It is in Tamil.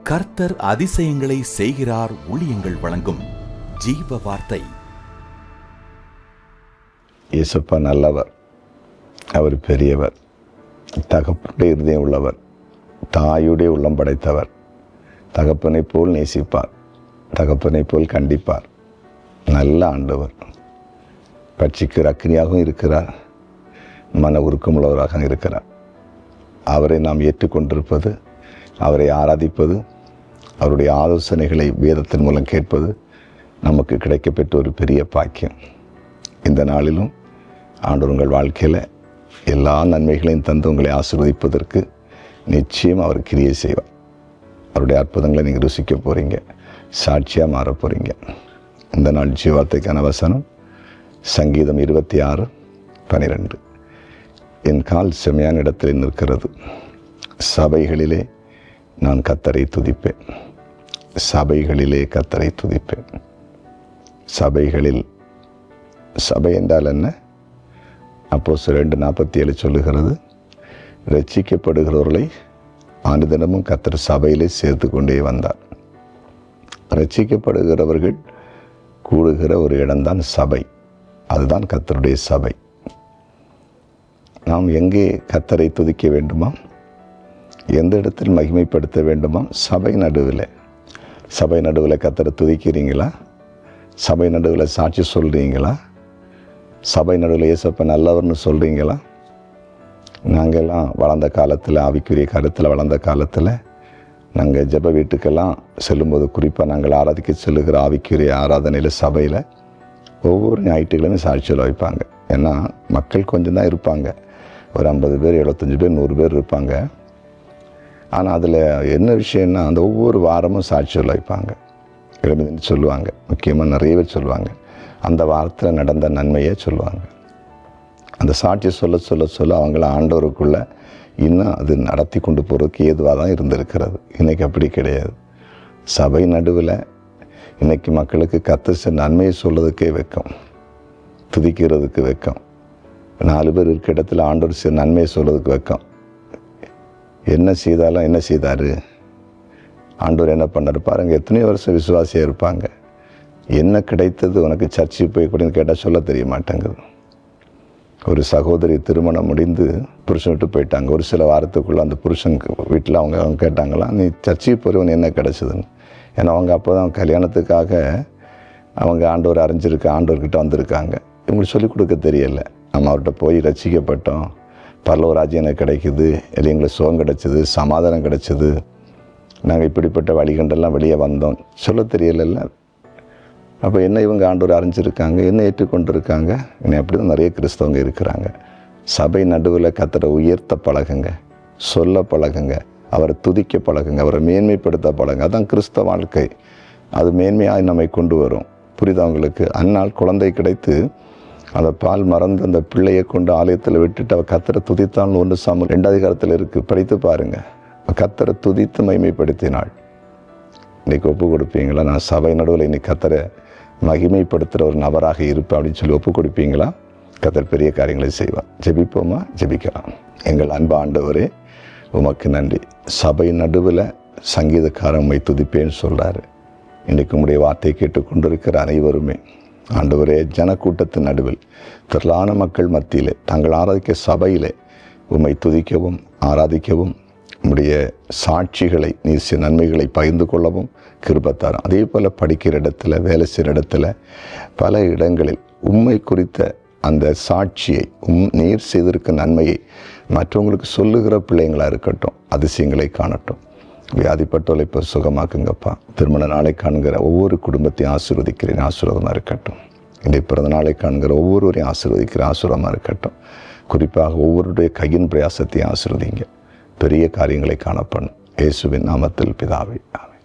கர்த்தர் அதிசயங்களை செய்கிறார் ஊழியங்கள் வழங்கும் ஜீவ வார்த்தை. இயேசுப்பா நல்லவர், அவர் பெரியவர், தகப்பனுடைய இருதயம் உள்ளவர், தாயுடைய உள்ளம் படைத்தவர், தகப்பனை போல் நேசிப்பார், தகப்பனை போல் கண்டிப்பார். நல்ல ஆண்டவர், பட்சிக்கிற அக்னியாகவும் இருக்கிறார், மன உருக்கமுள்ளவராக இருக்கிறார். அவரை நாம் ஏற்றுக்கொண்டிருப்பது, அவரை ஆராதிப்பது, அவருடைய ஆலோசனைகளை வேதத்தின் மூலம் கேட்பது நமக்கு கிடைக்கப்பெற்ற ஒரு பெரிய பாக்கியம். இந்த நாளிலும் ஆண்டவர் உங்கள் வாழ்க்கையில் எல்லா நன்மைகளையும் தந்து உங்களை ஆசீர்வதிப்பதற்கு நிச்சயம் அவர் கிரியை செய்வார். அவருடைய அற்புதங்களை நீங்கள் ருசிக்க போகிறீங்க, சாட்சியாக மாற போகிறீங்க. இந்த நாள் ஜீவார்த்தைக்கான வசனம் சங்கீதம் 26:12. என் கால் செமையான இடத்தில் நிற்கிறது, சபைகளிலே நான் கர்த்தரை துதிப்பேன். சபைகளிலே கர்த்தரை துதிப்பேன். சபைகளில், சபை என்றால் என்ன? அப்போஸ்தலர் 2:47 சொல்லுகிறது, ரட்சிக்கப்படுகிறவர்களை ஆண்டுதினமும் கர்த்தர் சபையிலே சேர்த்து கொண்டே வந்தார். ரட்சிக்கப்படுகிறவர்கள் கூடுகிற ஒரு இடம்தான் சபை. அதுதான் கர்த்தருடைய சபை. நாம் எங்கே கர்த்தரை துதிக்க வேண்டுமா? எந்த இடத்தில் மகிமைப்படுத்த வேண்டுமா? சபை நடுவில். சபை நடுவில் கர்த்தரை துதிக்கிறீங்களா? சபை நடுவில் சாட்சி சொல்கிறீங்களா? சபை நடுவில் இயேசுப்பா நல்லவர்னு சொல்கிறீங்களா? நாங்கள்லாம் வளர்ந்த காலத்தில், ஆவிக்குரிய கருத்தில் வளர்ந்த காலத்தில், நாங்கள் ஜெப வீட்டுக்கெல்லாம் செல்லும்போது, குறிப்பாக நாங்கள் ஆராதிக்க செல்லுகிற ஆவிக்குரிய ஆராதனையில் சபையில் ஒவ்வொரு ஞாயிற்றுக்கிழமையும் சாட்சியில் வைப்பாங்க. ஏன்னா மக்கள் கொஞ்சம் தான் இருப்பாங்க, ஒரு 50 பேர், 75 பேர், 100 பேர் இருப்பாங்க. ஆனால் அதில் என்ன விஷயம்னா, அந்த ஒவ்வொரு வாரமும் சாட்சிகள் வைப்பாங்க, எழுதுன்னு சொல்லுவாங்க. முக்கியமாக நிறைய பேர் சொல்லுவாங்க, அந்த வாரத்தில் நடந்த நன்மையை சொல்லுவாங்க. அந்த சாட்சியை சொல்ல சொல்ல சொல்ல அவங்கள ஆண்டவருக்குள்ளே இன்னும் அது நடத்தி கொண்டு போகிறதுக்கு ஏதுவாக தான் இருந்திருக்கிறது. இன்றைக்கி அப்படி கிடையாது. சபை நடுவில் இன்றைக்கி மக்களுக்கு கர்த்தர் நன்மையை சொல்கிறதுக்கே வெக்கம், துதிக்கிறதுக்கு வெக்கம். 4 பேர் இருக்க இடத்துல ஆண்டவர் நன்மையை சொல்கிறதுக்கு வெக்கம். என்ன செய்தாலும் என்ன செய்தார், ஆண்டவர் என்ன பண்ணார் பாருங்கள். எத்தனையோ வருஷம் விசுவாசியாக இருப்பாங்க, என்ன கிடைத்தது உனக்கு சர்ச்சுக்கு போய் கூடன்னு கேட்டால் சொல்ல தெரிய மாட்டேங்குது. ஒரு சகோதரி திருமணம் முடிந்து புருஷன் விட்டு போயிட்டாங்க. ஒரு சில வாரத்துக்குள்ளே அந்த புருஷனுக்கு வீட்டில் அவங்க கேட்டாங்களாம், நீ சர்ச்சுக்கு போகிறவன் என்ன கிடச்சிதுன்னு. ஏன்னா அவங்க அப்போ தான் கல்யாணத்துக்காக அவங்க ஆண்டவர் அறிஞ்சிருக்க ஆண்டவர்கிட்ட வந்திருக்காங்க. இவங்களுக்கு சொல்லிக் கொடுக்க தெரியலை. நம்ம அவர்கிட்ட போய் ரட்சிக்கப்பட்டோம், பரலோகராஜ்யம் எனக்கு கிடைக்குது, இல்லை எங்களுக்கு சுகம் கிடைச்சிது, சமாதானம் கிடைச்சிது, நாங்கள் இப்படிப்பட்ட வழிகண்டெல்லாம் வெளியே வந்தோம் சொல்ல தெரியலைல்ல. அப்போ என்ன இவங்க ஆண்டவர் அறிஞ்சிருக்காங்க, என்ன ஏற்றுக்கொண்டு இருக்காங்க. இன்னும் அப்படி தான் நிறைய கிறிஸ்தவங்க இருக்கிறாங்க. சபை நடுவில் கர்த்தரை உயர்த்த பழகுங்க, சொல்ல பழகுங்க, அவரை துதிக்க பழகுங்க, அவரை மேன்மைப்படுத்த பழகுங்க. அதுதான் கிறிஸ்தவ வாழ்க்கை. அது மேன்மையாக நம்மை கொண்டு வரும். புரியுது அவங்களுக்கு? அந்நாள் குழந்தை கிடைத்து அந்த பால் மறந்து அந்த பிள்ளையை கொண்டு ஆலயத்தில் விட்டுட்டு அவள் கர்த்தரை துதித்தான்னு 1 சாமுவேல் 2 அதிகாரத்தில் இருக்குது, படித்து பாருங்கள். கர்த்தரை துதித்து மகிமைப்படுத்தினாள். இன்றைக்கி ஒப்பு கொடுப்பீங்களா? நான் சபை நடுவில் இன்னைக்கு கர்த்தரை மகிமைப்படுத்துகிற ஒரு நபராக இருப்பேன் அப்படின்னு சொல்லி ஒப்பு கொடுப்பீங்களா? கர்த்தர் பெரிய காரியங்களை செய்வார். ஜெபிப்போமா? ஜெபிக்கலாம். எங்கள் அன்பு ஆண்டவரே, உமக்கு நன்றி. சபை நடுவில் சங்கீதக்காரன் உம்மை துதிப்பேன்னு சொல்கிறாரு. இன்றைக்கு உம்முடைய வார்த்தையை கேட்டுக்கொண்டிருக்கிற அனைவருமே ஆண்டவரே, ஜனக்கூட்டத்தின் நடுவில் திரளான மக்கள் மத்தியிலே தாங்கள் ஆராதிக்க சபையிலே உம்மை துதிக்கவும் ஆராதிக்கவும், உம்முடைய சாட்சிகளை, நீர் நன்மைகளை பகிர்ந்து கொள்ளவும் கிருபைத்தாரும். அதே போல் படிக்கிற இடத்துல, வேலை செய்கிற இடத்துல, பல இடங்களில் உம்மை குறித்த அந்த சாட்சியை, நீர் செய்திருக்க நன்மையை மற்றவங்களுக்கு சொல்லுகிற பிள்ளைங்களாக இருக்கட்டும், அதிசயங்களை காணட்டும். வியாதிப்பட்டோலை இப்போ சுகமாக்குங்கப்பா. திருமண நாளை காண்கிற ஒவ்வொரு குடும்பத்தையும் ஆசீர்வதிக்கிறேன், ஆசீர்வாதமாக இருக்கட்டும். இன்றைய பிறந்த நாளை காண்கிற ஒவ்வொருவரையும் ஆசீர்வதிக்கிறேன், ஆசீர்வாதமாக இருக்கட்டும். குறிப்பாக ஒவ்வொருடைய கையின் பிரயாசத்தையும் ஆசீர்வதிங்க. பெரிய காரியங்களை காணப்படும். இயேசுவின் நாமத்தில் பிதாவே, ஆமென்.